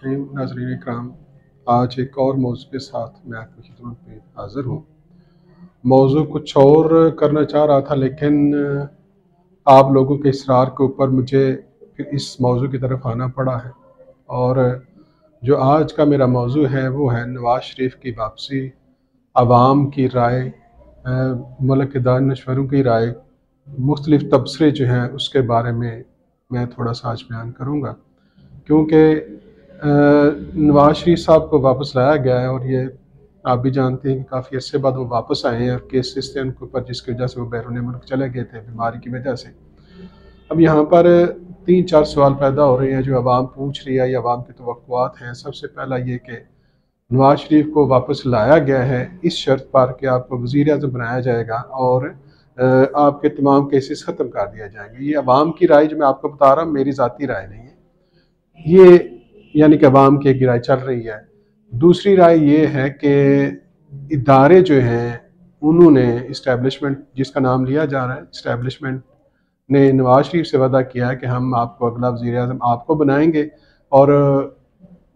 रहीम नाज़रीन इकराम, आज एक और मौज़ू के साथ मैं आपकी खिदमत में हाज़िर हूँ। मौज़ू कुछ और करना चाह रहा था, लेकिन आप लोगों के इसरार के ऊपर मुझे फिर इस मौज़ू की तरफ आना पड़ा है। और जो आज का मेरा मौज़ू है वो है नवाज़ शरीफ की वापसी, आवाम की राय, मुल्क के दानिश्वरों की राय, मुख्तलिफ़ तबसरे जो हैं उसके बारे में मैं थोड़ा सा आज बयान करूँगा। क्योंकि नवाज शरीफ साहब को वापस लाया गया है और ये आप भी जानते हैं कि काफ़ी अर्से बाद वो वापस आए हैं और केसेस थे उनके ऊपर जिसकी वजह से वो बैरून मुल्क चले गए थे बीमारी की वजह से। अब यहाँ पर 3-4 सवाल पैदा हो रहे हैं जो आवाम पूछ रही है या आवाम की तवक्कुआत हैं। सबसे पहला ये कि नवाज शरीफ को वापस लाया गया है इस शर्त पर कि आपको वज़ीर आज़म बनाया जाएगा और आपके तमाम केसेस ख़त्म कर दिए जाएंगे। ये आवाम की राय जो मैं आपको बता रहा हूँ, मेरी ज़ाती राय नहीं है, ये यानी कि अवाम की एक राय चल रही है। दूसरी राय ये है कि इदारे जो हैं उन्होंने इस्टेब्लिशमेंट जिसका नाम लिया जा रहा है, इस्टेब्लिशमेंट ने नवाज शरीफ से वादा किया है कि हम आपको अगला वज़ीर आज़म आपको बनाएंगे। और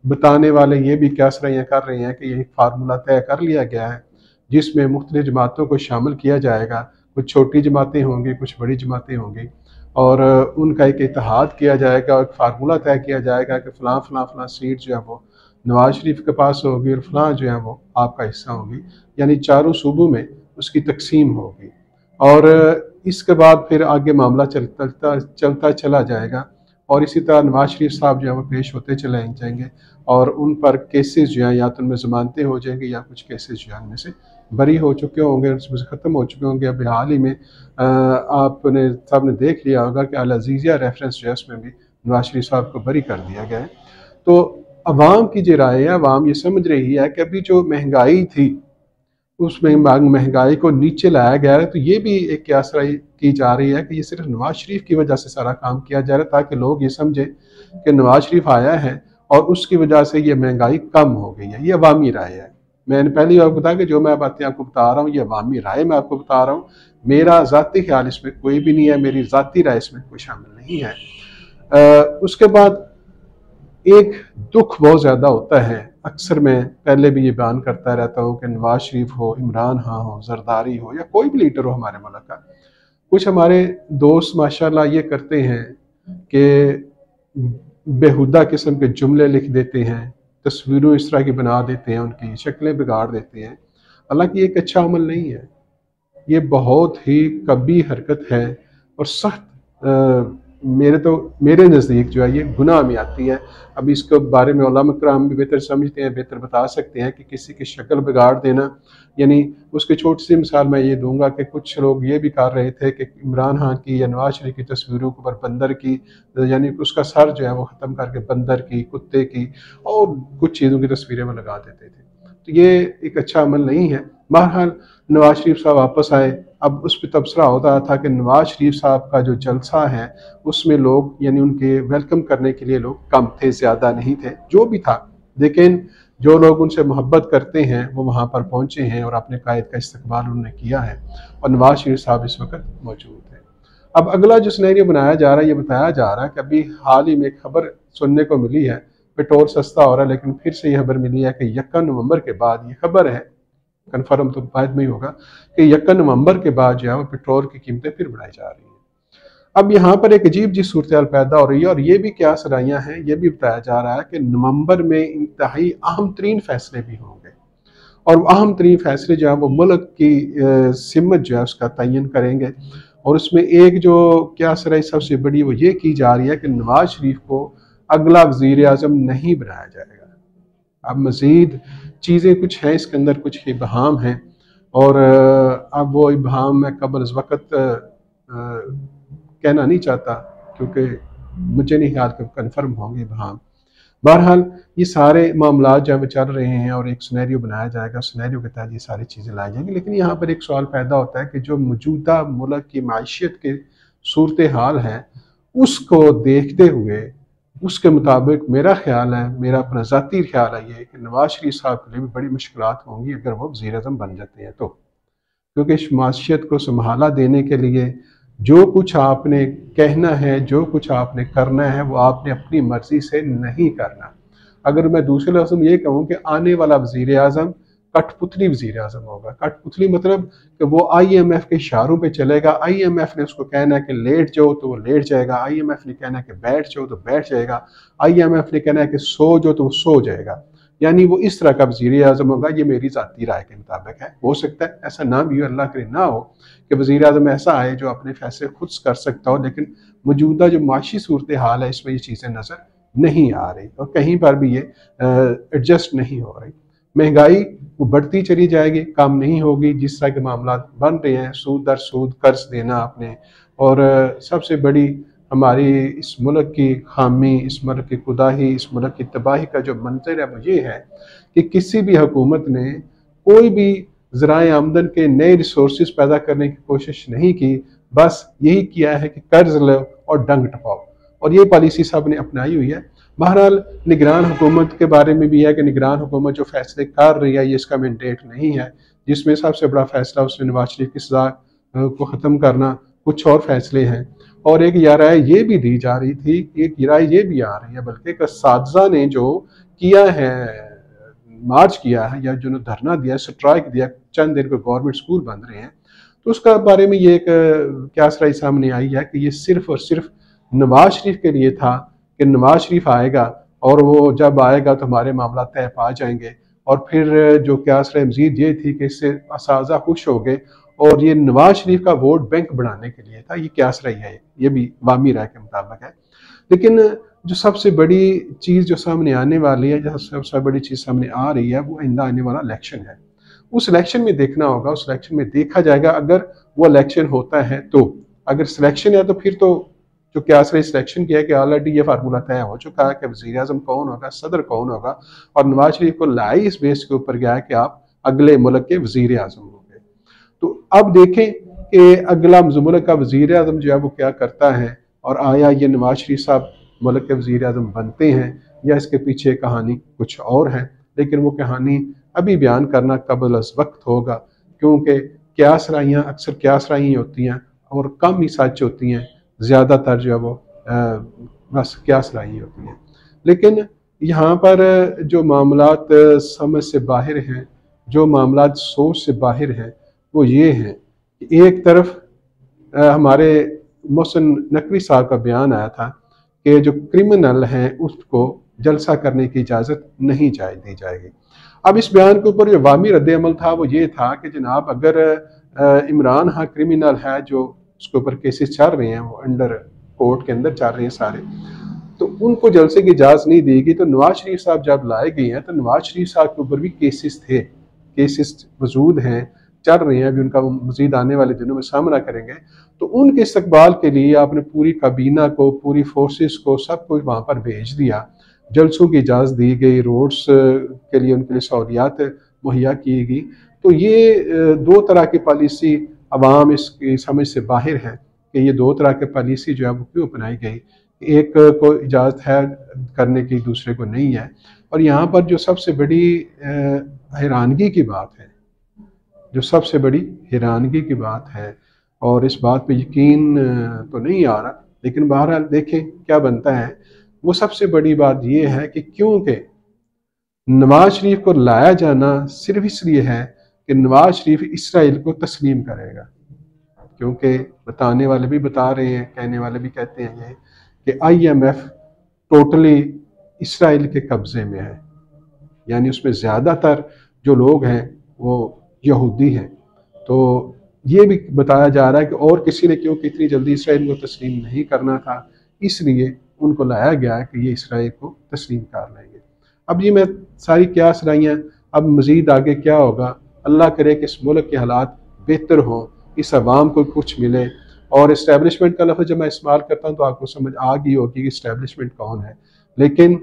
बताने वाले ये भी क्या सराहियाँ कर रहे हैं कि ये एक फार्मूला तय कर लिया गया है जिसमें मुख्तलिफ़ जमातों को शामिल किया जाएगा। कुछ छोटी जमातें होंगी, कुछ बड़ी जमातें होंगी और उनका एक इत्तेहाद किया जाएगा और एक फार्मूला तय किया जाएगा कि फ़लाँ फ़लाँ फ़लाँ सीट जो है वो नवाज शरीफ के पास होगी और फ़लाँ जो है वो आपका हिस्सा होगी, यानी चारों सूबों में उसकी तकसीम होगी। और इसके बाद फिर आगे मामला चलता चला जाएगा और इसी तरह नवाज शरीफ साहब जो है वो पेश होते चले जाएंगे और उन पर केसेस जो हैं या तो उनमें ज़मानतें हो जाएंगी या कुछ केसेस जो हैं उनमें से बरी हो चुके होंगे, उसमें से ख़त्म हो चुके होंगे। अभी हाल ही में आपने सबने देख लिया होगा कि अल अज़ीज़िया रेफरेंस जो है उसमें भी नवाज शरीफ साहब को बरी कर दिया गया है। तो अवाम की जो राय है, अवाम ये समझ रही है कि अभी जो महंगाई थी उसमें महंगाई को नीचे लाया गया है। तो ये भी एक क्यास की जा रही है कि ये सिर्फ नवाज शरीफ की वजह से सारा काम किया जा रहा है ताकि लोग ये समझें कि नवाज शरीफ आया है और उसकी वजह से ये महंगाई कम हो गई है। ये अवामी राय है। मैंने पहली बार बताया कि जो मैं बातें आपको बता रहा हूँ ये अवामी राय मैं आपको बता रहा हूँ, मेरा ज़ाती ख्याल इसमें कोई भी नहीं है, मेरी ज़ाती राय इसमें कोई शामिल नहीं है। उसके बाद एक दुख बहुत ज़्यादा होता है, अक्सर मैं पहले भी ये बयान करता रहता हूँ कि नवाज शरीफ हो, इमरान खान हो, जरदारी हो या कोई भी लीडर हो हमारे मुल्क का, कुछ हमारे दोस्त माशाल्लाह ये करते हैं कि बेहुदा किस्म के जुमले लिख देते हैं, तस्वीरों इस तरह की बना देते हैं, उनकी शक्लें बिगाड़ देते हैं। हालांकि एक अच्छा अमल नहीं है, ये बहुत ही कबीह हरकत है और सख्त मेरे नज़दीक जो है ये गुनाह में आती है। अब इसके बारे में उलमा किराम भी बेहतर समझते हैं, बेहतर बता सकते हैं कि किसी की शक्ल बिगाड़ देना, यानी उसकी छोटी सी मिसाल मैं ये दूंगा कि कुछ लोग ये भी कर रहे थे कि इमरान खान की या नवाज शरीफ की तस्वीरों के ऊपर बंदर की, यानी उसका सर जो है वो ख़त्म करके बंदर की, कुत्ते की और कुछ चीज़ों की तस्वीरें में लगा देते थे। तो ये एक अच्छा अमल नहीं है। बहरहाल नवाज शरीफ साहब वापस आए। अब उस पर तबसरा होता था कि नवाज शरीफ साहब का जो जलसा है उसमें लोग यानी उनके वेलकम करने के लिए लोग कम थे, ज़्यादा नहीं थे, जो भी था, लेकिन जो लोग उनसे मोहब्बत करते हैं वो वहाँ पर पहुँचे हैं और अपने कायद का इस्तकबाल उन्होंने किया है और नवाज शरीफ साहब इस वक्त मौजूद हैं। अब अगला जो सिनेरियो बनाया जा रहा है, ये बताया जा रहा है कि अभी हाल ही में एक खबर सुनने को मिली है, पेट्रोल सस्ता हो रहा है, लेकिन फिर से यह खबर मिली है कि 1 नवंबर के बाद, ये खबर है कन्फर्म तो बाद में ही होगा, कि 1 नवंबर के बाद जो है वो पेट्रोल की कीमतें फिर बढ़ाई जा रही हैं। अब यहाँ पर एक अजीब जी सूरत पैदा हो रही है और ये भी क्या सराहियाँ हैं, ये भी बताया जा रहा है कि नवंबर में इंतहाई अहम तरीन फैसले भी होंगे और अहम तरीन फैसले जो है वो मुल्क की सिमत जो है उसका तयन करेंगे। और उसमें एक जो क्या सराही सबसे बड़ी वो ये की जा रही है कि नवाज शरीफ को अगला वज़ीर आज़म नहीं बनाया जाएगा। अब मज़ीद चीज़ें कुछ हैं इसके अंदर, कुछ इबहाम हैं और अब वो इबहाम मैं कबल इस वक्त कहना नहीं चाहता क्योंकि मुझे नहीं याद कब कन्फर्म होंगे इबहाम। बहरहाल ये सारे मामला जो है चल रहे हैं और एक सिनेरियो बनाया जाएगा, सिनेरियो के तहत ये सारी चीज़ें लाई जाएंगी। लेकिन यहाँ पर एक सवाल पैदा होता है कि जो मौजूदा मुल्क की माशियत के सूरत हाल है उसको देखते हुए, उसके मुताबिक मेरा ख्याल है, मेरा अपना ज़ाती ख्याल है ये कि नवाज शरीफ साहब के लिए भी बड़ी मुश्किलात होंगी अगर वो वज़ीर आज़म बन जाते हैं तो, क्योंकि इस माशियत को संभाला देने के लिए जो कुछ आपने कहना है, जो कुछ आपने करना है वो आपने अपनी मर्ज़ी से नहीं करना। अगर मैं दूसरे लफ्ज़ में ये कहूँ कि आने वाला वज़ीर आज़म कठपुतली वज़ीर आज़म होगा। कठपुतली मतलब कि वो IMF के इशारों पे चलेगा। IMF ने उसको कहना है कि लेट जाओ तो वो लेट जाएगा, IMF ने कहना है कि बैठ जाओ तो बैठ जाएगा, IMF ने कहना है कि सो जाओ तो वो सो जाएगा। यानी वो इस तरह का वज़ीर आज़म होगा। ये मेरी ज़ाती राय के मुताबिक है। हो सकता है ऐसा ना भी हो, अल्लाह करे ना हो कि वज़ीर आज़म ऐसा आए जो अपने फैसले खुद कर सकता हो, लेकिन मौजूदा जो माशी सूरत हाल है इसमें ये चीज़ें नज़र नहीं आ रही और कहीं पर भी ये एडजस्ट नहीं हो रही। महंगाई वो बढ़ती चली जाएगी, कम नहीं होगी। जिस तरह के मामला बन रहे हैं, सूद दर सूद कर्ज देना आपने, और सबसे बड़ी हमारी इस मुल्क की खामी, इस मुल्क की कुदाही, इस मुल्क की तबाही का जो मंजर है वो ये है कि किसी भी हुकूमत ने कोई भी ज़राए आमदन के नए रिसोर्सेज पैदा करने की कोशिश नहीं की। बस यही किया है कि कर्ज लो और डंग टपाओ, और ये पॉलिसी सब ने अपनाई हुई है। बहरहाल निगरान हुकूमत के बारे में भी है कि निगरान हुकूमत जो फैसले कर रही है ये इसका मैंडेट नहीं है। जिसमें सबसे बड़ा फैसला उसने नवाज शरीफ की सजा को ख़त्म करना, कुछ और फैसले हैं। और एक राय ये भी दी जा रही थी, एक राय ये भी आ रही है बल्कि कि सादजा ने जो किया है, मार्च किया है या जो धरना दिया, स्ट्राइक दिया, चंद दिन को गवर्नमेंट स्कूल बंद रहे हैं, तो उसका बारे में ये एक क्यास राय सामने आई है कि ये सिर्फ और सिर्फ नवाज शरीफ के लिए था कि नवाज शरीफ आएगा और वो जब आएगा तो हमारे मामला तय पा जाएंगे। और फिर जो क्यास राय मजीद ये थी कि इससे असाजा खुश हो गए और ये नवाज शरीफ का वोट बैंक बढ़ाने के लिए था। ये क्यास राय है, ये भी वामी राय के मुताबिक है। लेकिन जो सबसे बड़ी चीज़ जो सामने आने वाली है, जो सबसे बड़ी चीज़ सामने आ रही है, वो आइंदा आने वाला इलेक्शन है। उस इलेक्शन में देखना होगा, उस इलेक्शन में देखा जाएगा अगर वो इलेक्शन होता है तो। अगर सिलेक्शन है तो फिर तो जो क्यास राय सिलेक्शन किया है कि ऑलरेडी ये फार्मूला तय हो चुका है कि वज़ीर आज़म कौन होगा, सदर कौन होगा, और नवाज शरीफ को लाई इस बेस के ऊपर गया है कि आप अगले मुल्क के वज़ीर आज़म होंगे। तो अब देखें कि अगला मुल्क का वज़ीर आज़म जो है वो क्या करता है, और आया ये नवाज शरीफ साहब मुल्क के वज़ीर आज़म बनते हैं या इसके पीछे कहानी कुछ और है। लेकिन वो कहानी अभी बयान करना कबल अज़ वक्त होगा, क्योंकि क्यास राइयाँ अक्सर क्यास राई होती हैं और कम ही सच होती हैं, ज़्यादातर जो है वो बस क्यास राई होती हैं। लेकिन यहाँ पर जो मामलात समझ से बाहर हैं, जो मामलात सोच से बाहर हैं, वो ये हैं कि एक तरफ हमारे मोहसिन नकवी साहब का बयान आया था कि जो क्रिमिनल हैं उसको जलसा करने की इजाज़त नहीं दी जाएगी। अब इस बयान के ऊपर जो वामी रद्द अमल था वो ये था कि जनाब अगर इमरान हाँ क्रिमिनल है, जो उसके ऊपर केसेस चल रहे हैं, वो अंडर कोर्ट के अंदर चल रहे हैं सारे, तो उनको जलसे की इजाज़त नहीं देगी। तो नवाज शरीफ साहब जब लाए गए हैं तो नवाज शरीफ साहब के ऊपर भी केसेस थे, केसेस मौजूद हैं, चल रहे हैं, अभी उनका मज़ीद आने वाले दिनों में सामना करेंगे। तो उनके इस्तकबाल के लिए आपने पूरी काबीना को, पूरी फोर्सेस को, सब कुछ वहाँ पर भेज दिया, जलसों की इजाज़त दी गई, रोड्स के लिए उनके लिए सहूलियात मुहैया की गई। तो ये दो तरह की पॉलिसी अवाम इसकी समझ से बाहर है कि ये दो तरह की पॉलिसी जो है वो क्यों अपनाई गई, एक को इजाज़त है करने की, दूसरे को नहीं है। और यहाँ पर जो सबसे बड़ी हैरानगी की बात है, जो सबसे बड़ी हैरानगी की बात है, और इस बात पे यकीन तो नहीं आ रहा, लेकिन बहरहाल देखें क्या बनता है। वो सबसे बड़ी बात ये है कि क्योंकि नवाज शरीफ को लाया जाना सिर्फ इसलिए है कि नवाज शरीफ इसराइल को तस्लीम करेगा, क्योंकि बताने वाले भी बता रहे हैं, कहने वाले भी कहते हैं ये कि IMF टोटली इसराइल के कब्ज़े में है, यानी उसमें ज़्यादातर जो लोग हैं वो यहूदी हैं। तो ये भी बताया जा रहा है कि और किसी ने क्योंकि इतनी जल्दी इसराइल को तस्लीम नहीं करना था, इसलिए उनको लाया गया है कि ये इसराइल को तस्लीम कर लेंगे। अब ये मैं सारी क्यास राइयाँ, अब मज़ीद आगे क्या होगा, अल्लाह करे कि इस मुल्क के हालात बेहतर हों, इस अवाम को कुछ मिले। और इस्टेब्लिशमेंट का लफ्ज़ जब मैं इस्तेमाल करता हूँ तो आपको समझ आ गई होगी कि इस्टेब्लिशमेंट कौन है, लेकिन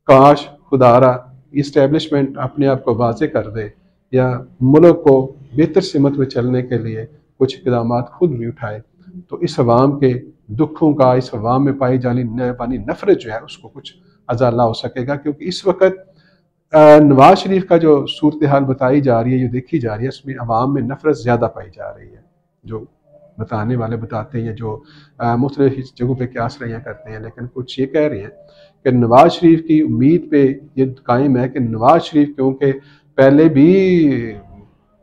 काश खुदारा इस्टेब्लिशमेंट अपने आप को वाज़े कर दे या मुल्क को बेहतर सिमत में चलने के लिए कुछ इक़दाम खुद भी उठाए, तो इस अवाम के दुखों का, इस अवाम में पाई जानी नफ़रत जो है उसको कुछ अजाला हो सकेगा। क्योंकि इस वक्त नवाज शरीफ का जो सूरत हाल बताई जा रही है, जो देखी जा रही है, उसमें अवाम में नफ़रत ज़्यादा पाई जा रही है। जो बताने वाले बताते हैं, जो मुख्तलिफ जगहों पर क्यास रहियाँ करते हैं, लेकिन कुछ ये कह रहे हैं कि नवाज शरीफ की उम्मीद पे ये कायम है कि नवाज शरीफ क्योंकि पहले भी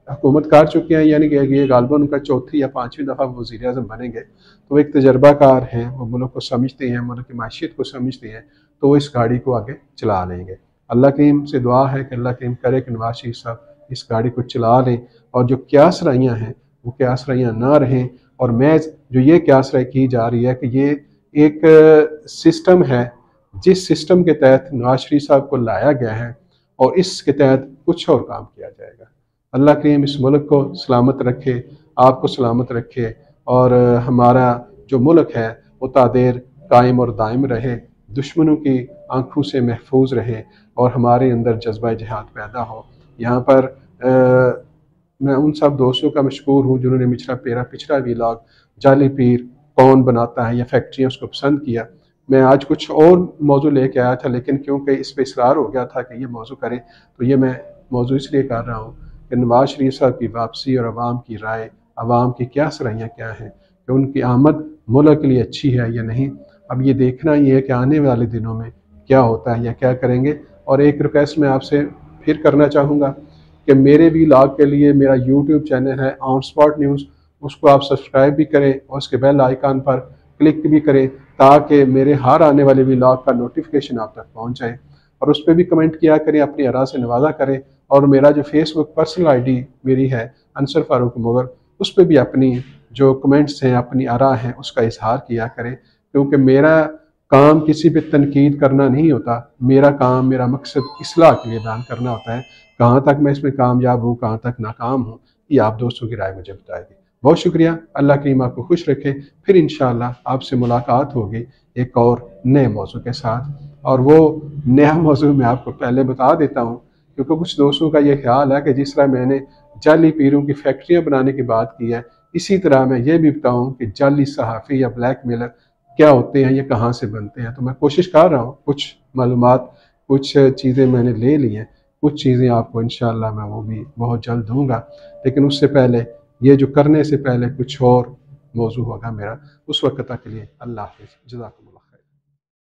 हुकूमत कर चुके हैं, यानी कि ये गालबन उनका चौथी या पाँचवीं दफ़ा वज़ीर आज़म बनेंगे, तो वो एक तजर्बाकार हैं, वो मुल्क को समझते हैं, मुल्क की माशियत को समझते हैं, तो वो इस गाड़ी को आगे चला लेंगे। अल्लाह करीम से दुआ है कि अल्लाह करीम करे कि नवाज शरीफ साहब इस गाड़ी को चला लें और जो क्यासराइयाँ हैं वो क्यासराइयाँ ना रहें। और मैं जो ये क्यासराई की जा रही है कि ये एक सिस्टम है, जिस सिस्टम के तहत नवाज शरीफ साहब को लाया गया है और इसके तहत कुछ और काम किया जाएगा। अल्लाह करीम इस मुल्क को सलामत रखे, आपको सलामत रखे और हमारा जो मुल्क है वो तादेर कायम और दायम रहे, दुश्मनों की आंखों से महफूज रहे और हमारे अंदर जज्बा जिहाद पैदा हो। यहाँ पर मैं उन सब दोस्तों का मशकूर हूँ जिन्होंने पिछला व्लॉग जाली पीर कौन बनाता है या फैक्ट्रियाँ उसको पसंद किया। मैं आज कुछ और मौजू लेके आया था, लेकिन क्योंकि इस पर इसरार हो गया था कि ये मौजू करें, तो ये मैं मौजू इसलिए कर रहा हूँ कि नवाज शरीफ साहब की वापसी और आवाम की राय, आवाम की क्या सराहियाँ क्या हैं, कि उनकी आमद मुल्क के लिए अच्छी है या नहीं। अब ये देखना ही है कि आने वाले दिनों में क्या होता है या क्या करेंगे। और एक रिक्वेस्ट मैं आपसे फिर करना चाहूँगा कि मेरे व्लॉग के लिए मेरा यूट्यूब चैनल है ऑन स्पॉट न्यूज़, उसको आप सब्सक्राइब भी करें और उसके बेल आइकन पर क्लिक भी करें ताकि मेरे हर आने वाले व्लॉग का नोटिफिकेशन आप तक पहुँच जाए। और उस पर भी कमेंट किया करें, अपनी आरा से नवाजा करें। और मेरा जो फेसबुक पर्सनल आईडी मेरी है अंसर फारूक मुगर, उस पर भी अपनी जो कमेंट्स हैं, अपनी आरा हैं, उसका इजहार किया करें, क्योंकि मेरा काम किसी पे तनकीद करना नहीं होता। मेरा काम, मेरा मकसद इस्लाह के लिए बयान करना होता है। कहाँ तक मैं इसमें कामयाब हूँ, कहाँ तक नाकाम हूँ, ये आप दोस्तों की राय मुझे बताएगी। बहुत शुक्रिया। अल्लाह करीम आपको खुश रखे। फिर इंशाअल्लाह आपसे मुलाकात होगी एक और नए मौजू के साथ। और वो नया मौजू मैं आपको पहले बता देता हूँ, क्योंकि कुछ दोस्तों का ये ख्याल है कि जिस तरह मैंने जाली पीरों की फैक्ट्रियाँ बनाने की बात की है, इसी तरह मैं ये भी बताऊँ कि जाली सहाफ़ी या ब्लैक मेलर क्या होते हैं, ये कहाँ से बनते हैं। तो मैं कोशिश कर रहा हूँ, कुछ मालूमात, कुछ चीज़ें मैंने ले ली हैं, कुछ चीज़ें आपको इंशाअल्लाह मैं वो भी बहुत जल्द दूँगा। लेकिन उससे पहले, ये जो करने से पहले कुछ और मौजू होगा मेरा, उस वक्त तक के लिए अल्लाह हाफ़िज़। जज़ाकुमुल्लाह।